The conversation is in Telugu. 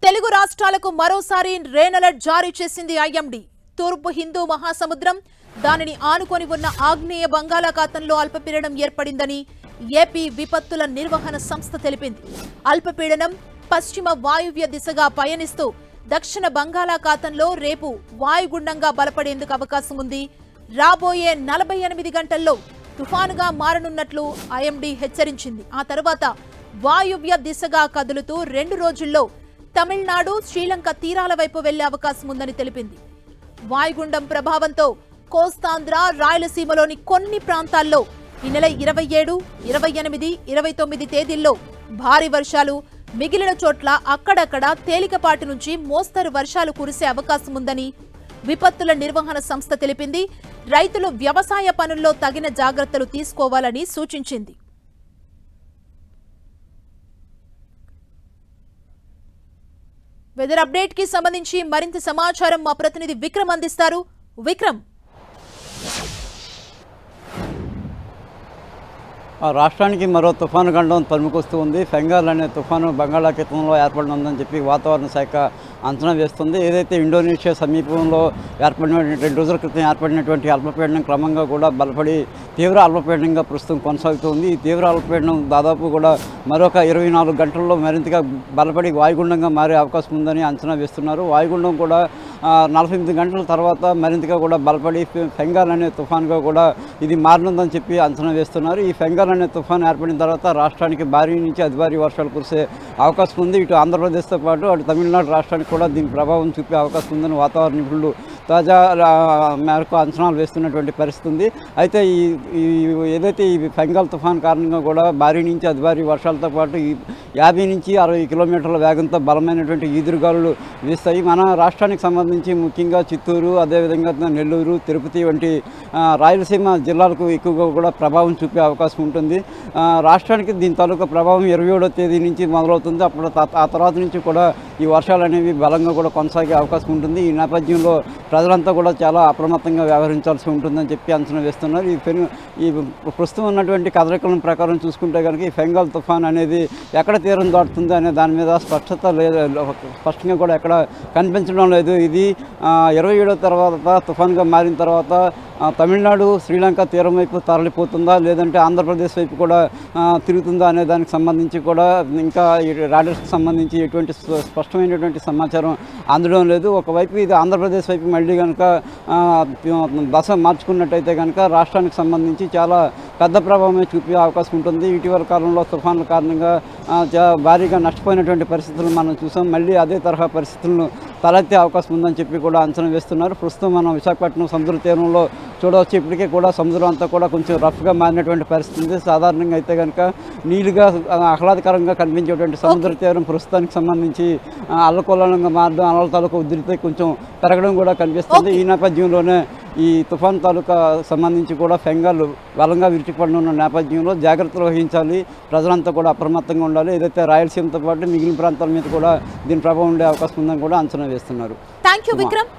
తెలుగు రాష్ట్రాలకు మరోసారి రెయిన్ అలర్ట్ జారీ చేసింది ఐఎండీ. తూర్పు హిందూ మహాసముద్రం, దానిని ఆనుకొని ఉన్న ఆగ్నేయ బంగాళాఖాతంలో అల్పపీడనం ఏర్పడిందని ఏపీ విపత్తుల నిర్వహణ సంస్థ తెలిపింది. అల్పపీడనం పశ్చిమ వాయువ్య దిశగా పయనిస్తూ దక్షిణ బంగాళాఖాతంలో రేపు వాయుగుండంగా బలపడేందుకు అవకాశం ఉంది. రాబోయే 48 గంటల్లో తుఫానుగా మారనున్నట్లు ఐఎండీ హెచ్చరించింది. ఆ తర్వాత వాయువ్య దిశగా కదులుతూ 2 రోజుల్లో తమిళనాడు, శ్రీలంక తీరాల వైపు వెళ్లే అవకాశం ఉందని తెలిపింది. వాయుగుండం ప్రభావంతో కోస్తాంధ్ర, రాయలసీమలోని కొన్ని ప్రాంతాల్లో ఈ నెల 27, 28, 29 తేదీల్లో భారీ వర్షాలు, మిగిలిన చోట్ల అక్కడక్కడ తేలికపాటి నుంచి మోస్తరు వర్షాలు కురిసే అవకాశం ఉందని విపత్తుల నిర్వహణ సంస్థ తెలిపింది. రైతులు వ్యవసాయ పనుల్లో తగిన జాగ్రత్తలు తీసుకోవాలని సూచించింది. వెదర్ అప్డేట్ కి సంబంధించి మరింత సమాచారం మా ప్రతినిధి విక్రమ్ అందిస్తారు. విక్రమ్, రాష్ట్రానికి మరో తుఫాను గండం తరుముకొస్తూ ఉంది. ఫెంగాల్ అనే తుఫాను బంగాళాఖాతంలో ఏర్పడనుందని చెప్పి వాతావరణ శాఖ అంచనా వేస్తుంది. ఏదైతే ఇండోనేషియా సమీపంలో ఏర్పడినటువంటి 2 రోజుల క్రితం ఏర్పడినటువంటి అల్పపీడనం క్రమంగా కూడా బలపడి తీవ్ర అల్పపీడనంగా ప్రస్తుతం కొనసాగుతుంది. ఈ తీవ్ర అల్పపీడనం దాదాపు కూడా మరొక 24 గంటల్లో మరింతగా బలపడి వాయుగుండంగా మారే అవకాశం ఉందని అంచనా వేస్తున్నారు. వాయుగుండం కూడా 48 గంటల తర్వాత మరింతగా కూడా బలపడి ఫెంగాల్ అనే తుఫానుగా కూడా ఇది మారనుందని చెప్పి అంచనా వేస్తున్నారు. ఈ ఫెంగాల్ అనే తుఫాను ఏర్పడిన తర్వాత రాష్ట్రానికి భారీ నుంచి అతి భారీ వర్షాలు కురిసే అవకాశం ఉంది. ఇటు ఆంధ్రప్రదేశ్తో పాటు అటు తమిళనాడు రాష్ట్రానికి కూడా దీని ప్రభావం చూపే అవకాశం ఉందని వాతావరణ నిపుణులు తాజా మేరకు అంచనాలు వేస్తున్నటువంటి పరిస్థితి ఉంది. అయితే ఏదైతే ఈ ఫెంగాల్ తుఫాన్ కారణంగా కూడా భారీ నుంచి అతి భారీ వర్షాలతో పాటు 50 నుంచి 60 కిలోమీటర్ల వేగంతో బలమైనటువంటి ఈదురుగాలులు వీస్తాయి. మన రాష్ట్రానికి సంబంధించి ముఖ్యంగా చిత్తూరు, అదేవిధంగా నెల్లూరు, తిరుపతి వంటి రాయలసీమ జిల్లాలకు ఎక్కువగా కూడా ప్రభావం చూపే అవకాశం ఉంటుంది. రాష్ట్రానికి దీని తాలూకా ప్రభావం 27వ తేదీ నుంచి మొదలవుతుంది. అప్పుడు ఆ తర్వాత నుంచి కూడా ఈ వర్షాలు అనేవి బలంగా కూడా కొనసాగే అవకాశం ఉంటుంది. ఈ నేపథ్యంలో ప్రజలంతా కూడా చాలా అప్రమత్తంగా వ్యవహరించాల్సి ఉంటుందని చెప్పి అంచనా వేస్తున్నారు. ఈ ప్రస్తుతం ఉన్నటువంటి కదలికల ప్రకారం చూసుకుంటే కనుక ఈ ఫెంగాల్ తుఫాన్ అనేది ఎక్కడ తీరం దాటుతుంది అనే దాని మీద స్పష్టంగా కూడా ఎక్కడ కనిపించడం లేదు. ఇది 27వ తర్వాత తుఫాన్గా మారిన తర్వాత తమిళనాడు, శ్రీలంక తీరం వైపు తరలిపోతుందా, లేదంటే ఆంధ్రప్రదేశ్ వైపు కూడా తిరుగుతుందా అనే దానికి సంబంధించి కూడా ఇంకా రాడర్స్కి సంబంధించి ఎటువంటి స్పష్టమైనటువంటి సమాచారం అందడం లేదు. ఒకవైపు ఇది ఆంధ్రప్రదేశ్ వైపు మళ్ళీ కనుక దశ మార్చుకున్నట్టయితే కనుక రాష్ట్రానికి సంబంధించి చాలా పెద్ద ప్రభావమే చూపే అవకాశం ఉంటుంది. ఇటీవల కాలంలో తుఫాన్ల కారణంగా భారీగా నష్టపోయినటువంటి పరిస్థితులను మనం చూసాం. మళ్ళీ అదే తరహా పరిస్థితులను తలెత్తే అవకాశం ఉందని చెప్పి కూడా అంచనా వేస్తున్నారు. ప్రస్తుతం మనం విశాఖపట్నం సముద్ర తీరంలో చూడవచ్చు. ఇప్పటికే కూడా సముద్రం అంతా కూడా కొంచెం రఫ్గా మారినటువంటి పరిస్థితి ఉంది. సాధారణంగా అయితే కనుక నీళ్లుగా ఆహ్లాదకరంగా కనిపించేటువంటి సముద్ర తీరం ప్రస్తుతానికి సంబంధించి అల్లకొల్లంగా మారడం, అలల తాలూకా ఉధృతి కొంచెం పెరగడం కూడా కనిపిస్తుంది. ఈ నేపథ్యంలోనే ఈ తుఫాన్ తాలూకా సంబంధించి కూడా ఫెంగాల్ బలంగా విరుచుకుపడిన నేపథ్యంలో జాగ్రత్తలు వహించాలి. ప్రజలంతా కూడా అప్రమత్తంగా ఉండాలి. ఏదైతే రాయలసీమతో పాటు మిగిలిన ప్రాంతాల మీద కూడా దీని ప్రభావం ఉండే అవకాశం ఉందని కూడా అంచనా వేస్తున్నారు. థాంక్యూ విక్రమ్.